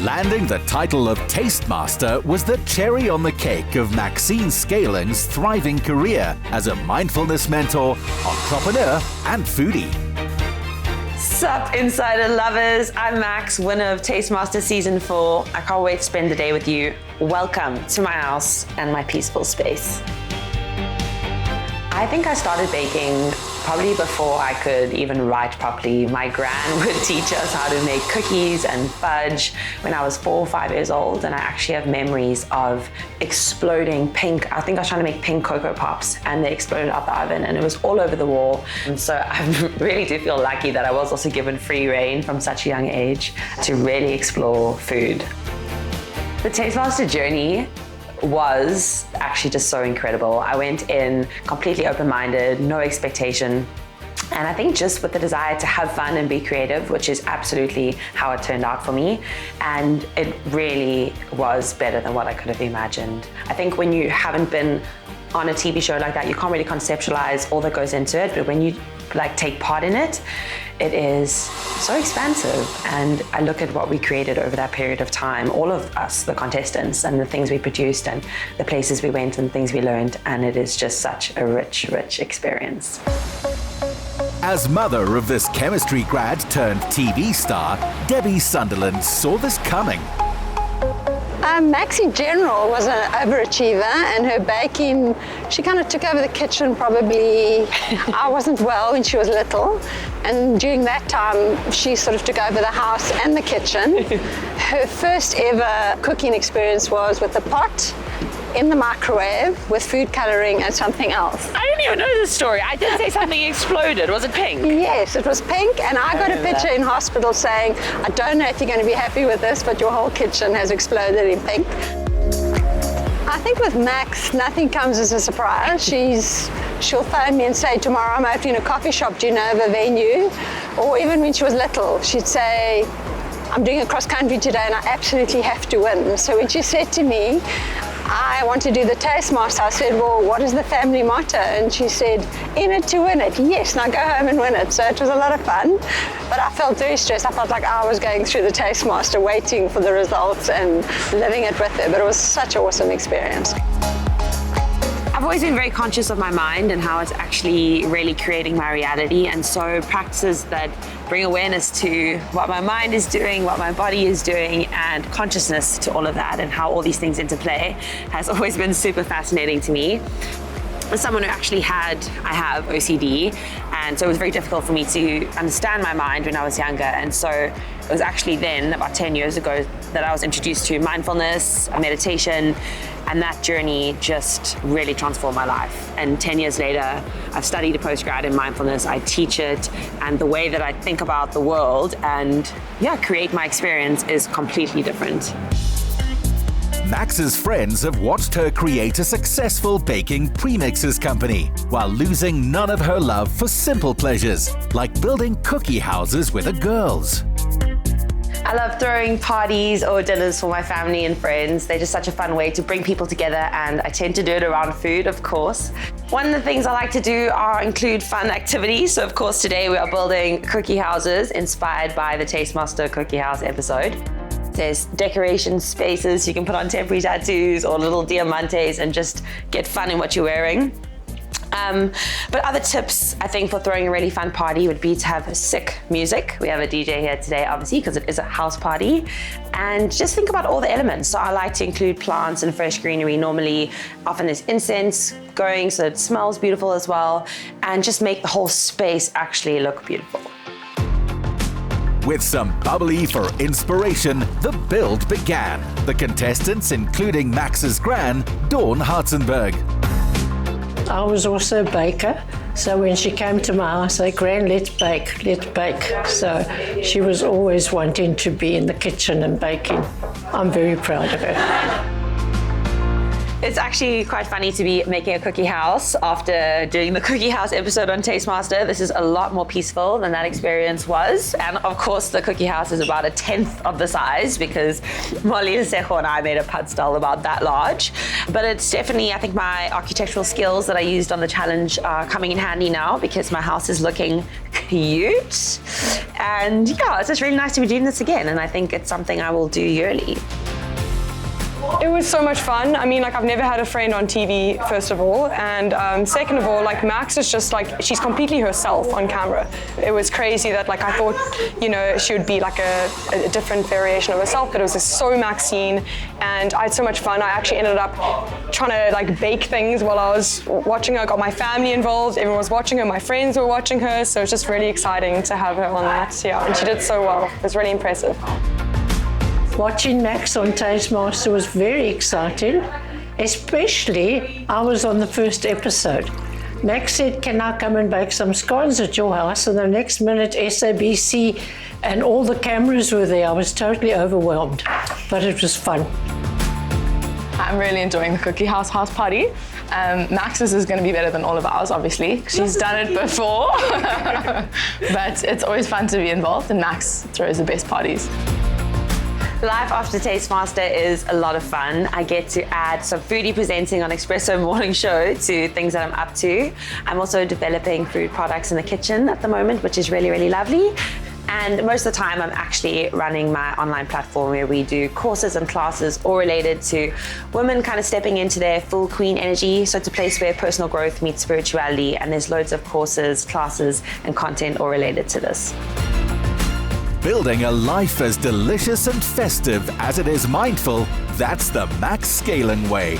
Landing the title of Taste Master was the cherry on the cake of Max Schuiling's thriving career as a mindfulness mentor, entrepreneur, and foodie. Sup, Insider lovers? I'm Max, winner of Taste Master Season 4. I can't wait to spend the day with you. Welcome to my house and my peaceful space. I think I started baking probably before I could even write properly. My Gran would teach us how to make cookies and fudge when I was 4 or 5 years old, and I actually have memories of exploding pink. I think I was trying to make pink Cocoa Pops and they exploded out the oven and it was all over the wall. And so I really do feel lucky that I was also given free rein from such a young age to really explore food. The Taste Master journey was actually just so incredible. I went in completely open-minded, no expectation. And I think just with the desire to have fun and be creative, which is absolutely how it turned out for me. And it really was better than what I could have imagined. I think when you haven't been on a TV show like that, you can't really conceptualize all that goes into it. But when you take part in it, it is so expansive. And I look at what we created over that period of time, all of us, the contestants, and the things we produced and the places we went and things we learned. And it is just such a rich, rich experience. As mother of this chemistry grad turned TV star, Debbie Sunderland saw this coming. Max in general was an overachiever, and her baking, she kind of took over the kitchen probably. I wasn't well when she was little, and during that time she sort of took over the house and the kitchen. Her first ever cooking experience was with a pot in the microwave with food coloring and something else. I didn't even know this story. I did say something exploded. Was it pink? Yes, it was pink, and I got a picture in hospital saying, I don't know if you're going to be happy with this, but your whole kitchen has exploded in pink. I think with Max, nothing comes as a surprise. She'll phone me and say, tomorrow I'm opening a coffee shop, do you know of a venue? Or even when she was little, she'd say, I'm doing a cross country today and I absolutely have to win. So when she said to me, I want to do the Taste Master, I said, well, what is the family motto? And she said, in it to win it. Yes, now go home and win it. So it was a lot of fun, but I felt very stressed. I felt like I was going through the Taste Master, waiting for the results and living it with her, but it was such an awesome experience. I've always been very conscious of my mind and how it's actually really creating my reality, and so practices that bring awareness to what my mind is doing, what my body is doing, and consciousness to all of that and how all these things interplay has always been super fascinating to me. As someone who actually I have OCD, and so it was very difficult for me to understand my mind when I was younger, and so it was actually then, about 10 years ago, that I was introduced to mindfulness, meditation, and that journey just really transformed my life. And 10 years later, I've studied a postgrad in mindfulness, I teach it, and the way that I think about the world and create my experience is completely different. Max's friends have watched her create a successful baking premixes company while losing none of her love for simple pleasures, like building cookie houses with the girls. I love throwing parties or dinners for my family and friends. They're just such a fun way to bring people together, and I tend to do it around food, of course. One of the things I like to do include fun activities. So of course today we are building cookie houses inspired by the Taste Master Cookie House episode. There's decoration spaces, you can put on temporary tattoos or little diamantes and just get fun in what you're wearing. But other tips, I think, for throwing a really fun party would be to have sick music. We have a DJ here today, obviously, because it is a house party. And just think about all the elements. So I like to include plants and fresh greenery. Normally, often there's incense going, so it smells beautiful as well. And just make the whole space actually look beautiful. With some bubbly for inspiration, the build began. The contestants, including Max's Gran, Dawn Hartzenberg. I was also a baker, so when she came to my house, I said, Gran, let's bake, let's bake. So she was always wanting to be in the kitchen and baking. I'm very proud of her. It's actually quite funny to be making a cookie house after doing the cookie house episode on Tastemaster. This is a lot more peaceful than that experience was. And of course, the cookie house is about 1/10 of the size because Molly and Sejo and I made a pad style about that large. But it's definitely, I think my architectural skills that I used on the challenge are coming in handy now because my house is looking cute. And yeah, it's just really nice to be doing this again. And I think it's something I will do yearly. It was so much fun. I mean, like, I've never had a friend on TV, first of all. And second of all, like, Max is just like, she's completely herself on camera. It was crazy that, like, I thought, you know, she would be like a different variation of herself, but it was just so Maxine. And I had so much fun. I actually ended up trying to, like, bake things while I was watching her. I got my family involved. Everyone was watching her. My friends were watching her. So it's just really exciting to have her on that. Yeah, and she did so well. It was really impressive. Watching Max on Tastemaster was very exciting, especially I was on the first episode. Max said, "Can I come and bake some scones at your house?" And the next minute, SABC and all the cameras were there. I was totally overwhelmed, but it was fun. I'm really enjoying the cookie house party. Max's is going to be better than all of ours, obviously. She's done it before, but it's always fun to be involved, and Max throws the best parties. Life after Tastemaster is a lot of fun. I get to add some foodie presenting on Espresso Morning Show to things that I'm up to. I'm also developing food products in the kitchen at the moment, which is really, really lovely. And most of the time I'm actually running my online platform where we do courses and classes all related to women kind of stepping into their full queen energy. So it's a place where personal growth meets spirituality, and there's loads of courses, classes, and content all related to this. Building a life as delicious and festive as it is mindful, that's the Max Schuiling way.